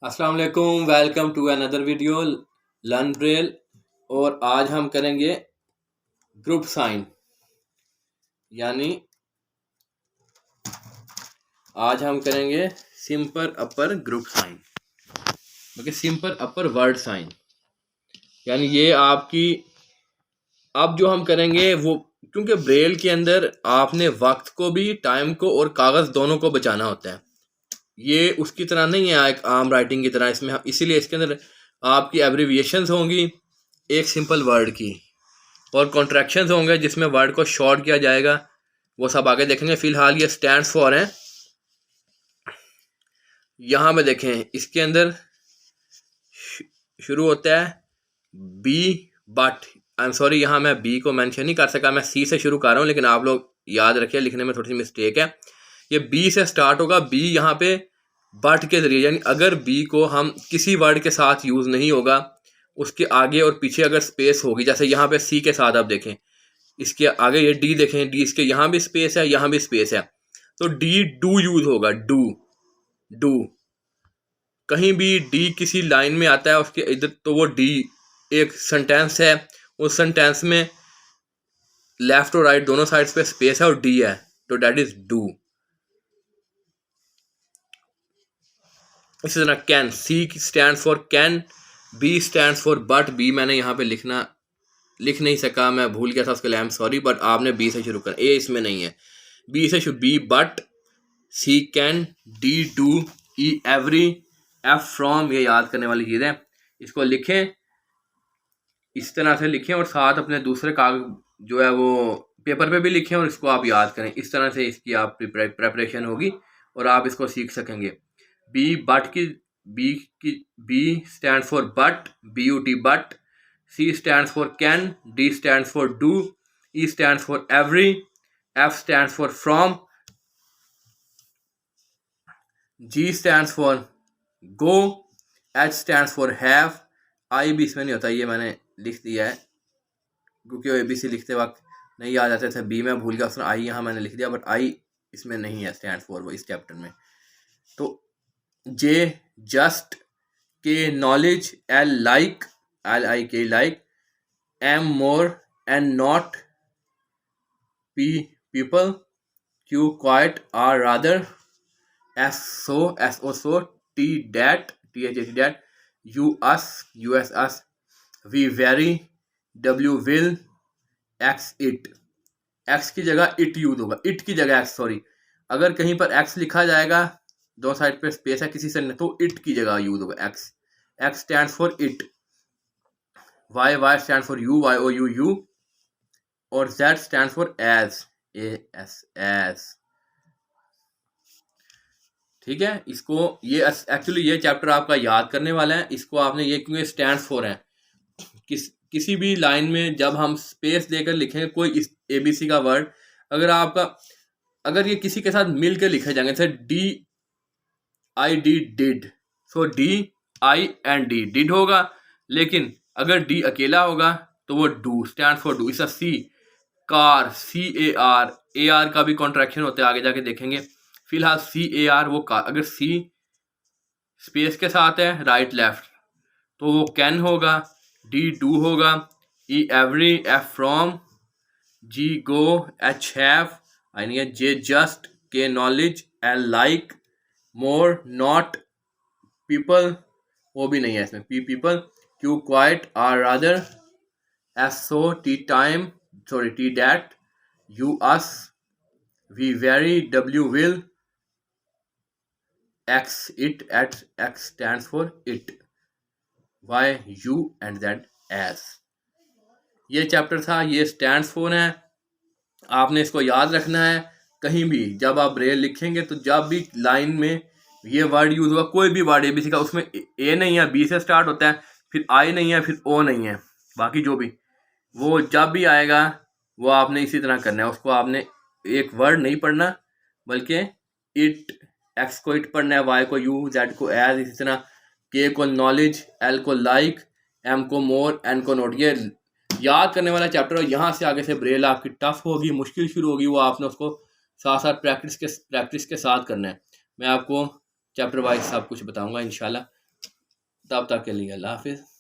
अस्सलाम वालेकुम, welcome to another video learn braille. और आज हम करेंगे ग्रुप साइन, यानी आज हम करेंगे सिंपल अपर ग्रुप साइन, ओके। सिंपल अपर वर्ड साइन, यानी ये आपकी अब जो हम करेंगे वो, क्योंकि ब्रेल के अंदर आपने वक्त को भी, टाइम को और कागज़ दोनों को बचाना होता है। ये उसकी तरह नहीं है एक आम राइटिंग की तरह, इसमें इसीलिए इसके अंदर आपकी एब्रीविएशंस होंगी एक सिंपल वर्ड की, और कॉन्ट्रैक्शंस होंगे जिसमें वर्ड को शॉर्ट किया जाएगा। वो सब आगे देखेंगे। फिलहाल ये स्टैंड्स फॉर हैं। यहाँ पे देखें, इसके अंदर शुरू होता है b but. I am sorry, यहाँ मैं बी को मेंशन नहीं कर सका, मैं सी से शुरू कर रहा हूँ, लेकिन आप लोग याद रखिए, लिखने में थोड़ी सी मिस्टेक है। ये बी से स्टार्ट होगा, बी यहाँ पे बट के जरिए, यानी अगर बी को हम किसी वर्ड के साथ यूज़ नहीं होगा, उसके आगे और पीछे अगर स्पेस होगी, जैसे यहाँ पे सी के साथ आप देखें, इसके आगे ये डी देखें, डी इसके यहाँ भी स्पेस है, यहाँ भी स्पेस है, तो डी डू यूज होगा। डू डू कहीं भी डी किसी लाइन में आता है उसके इधर, तो वो डी एक सेंटेंस है, उस सेंटेंस में लेफ्ट और राइट दोनों साइड्स पे स्पेस है और डी है, तो दैट इज डू। इसी तरह can, C stand for can, B stand for but. B मैंने यहाँ पे लिख नहीं सका, मैं भूल गया था उसके लिए, आई एम सॉरी, बट आपने बी से शुरू करना, ए इसमें नहीं है। बी से शुरू, B but, C can, D do, E every, F from. ये याद करने वाली चीज़ है। इसको लिखें, इस तरह से लिखें, और साथ अपने दूसरे कागज जो है वो पेपर पे भी लिखें, और इसको आप याद करें। इस तरह से इसकी आप प्रेपरेशन होगी और आप इसको सीख सकेंगे। बी बट की, B stand for but, B U T but. C stand for can, D stand for do, E stand for every, F stand for from, G stand for go, H stand for have. I भी इसमें नहीं होता, ये मैंने लिख दिया है क्योंकि वो ABC लिखते वक्त नहीं याद आते थे। बी में भूल गया, उसने आई यहाँ मैंने लिख दिया, बट आई इसमें नहीं है स्टैंड फॉर वो इस चैप्टर में। तो J just, K knowledge, L like, LIK like, M more, N not, P people, Q quite, R rather, S so, SO so, T that, THAT that, U us, US us, V very, W will, X it. X की जगह it use होगा, it की जगह x, sorry. अगर कहीं पर x लिखा जाएगा, दो साइड पे स्पेस है किसी से, तो इट की जगह यूज होगा X. X stand for it, Y stand for you, YOU, और Z stand for as, AS as. ठीक है, इसको ये एक्चुअली ये चैप्टर आपका याद करने वाला है। इसको आपने ये, क्योंकि स्टैंड फॉर है, किसी भी लाइन में जब हम स्पेस देकर लिखें कोई ABC का वर्ड, अगर ये किसी के साथ मिल के लिखे जाएंगे, जैसे DID did, so DIND did होगा, लेकिन अगर डी अकेला होगा तो वो डू स्टैंड फॉर डू। इसका सी कार, CAR का भी कॉन्ट्रैक्शन होता है, आगे जाके देखेंगे। फिलहाल CAR वो कार, अगर सी स्पेस के साथ है राइट लेफ्ट तो वो कैन होगा, डी डू होगा, E every, F from, G go, H have, J just, K knowledge, L like, more not, people वो भी नहीं है इसमें, P people, Q quite, R rather, S so, T time, sorry T that, U us, V very, W will, X it, at X stand for it, Y U and Z as। ये chapter था, ये stand for है, आपने इसको याद रखना है। कहीं भी जब आप ब्रेल लिखेंगे तो जब भी लाइन में ये वर्ड यूज होगा, कोई भी वर्ड ABC का, उसमें A नहीं है, B से स्टार्ट होता है, फिर I नहीं है, फिर O नहीं है, बाकी जो भी, वो जब भी आएगा वो आपने इसी तरह करना है। उसको आपने एक वर्ड नहीं पढ़ना, बल्कि इट, एक्स को इट पढ़ना है, Y को यू, Z को एज, इसी तरह के को नॉलेज, एल को लाइक, एम को मोर, एन को नोट। ये याद करने वाला चैप्टर है। यहाँ से आगे से ब्रेल आपकी टफ होगी, मुश्किल शुरू होगी, वो आपने उसको साथ साथ प्रैक्टिस के साथ करना है। मैं आपको चैप्टर वाइज सब कुछ बताऊंगा इंशाल्लाह। तब तक के लिए अल्लाह हाफिज़।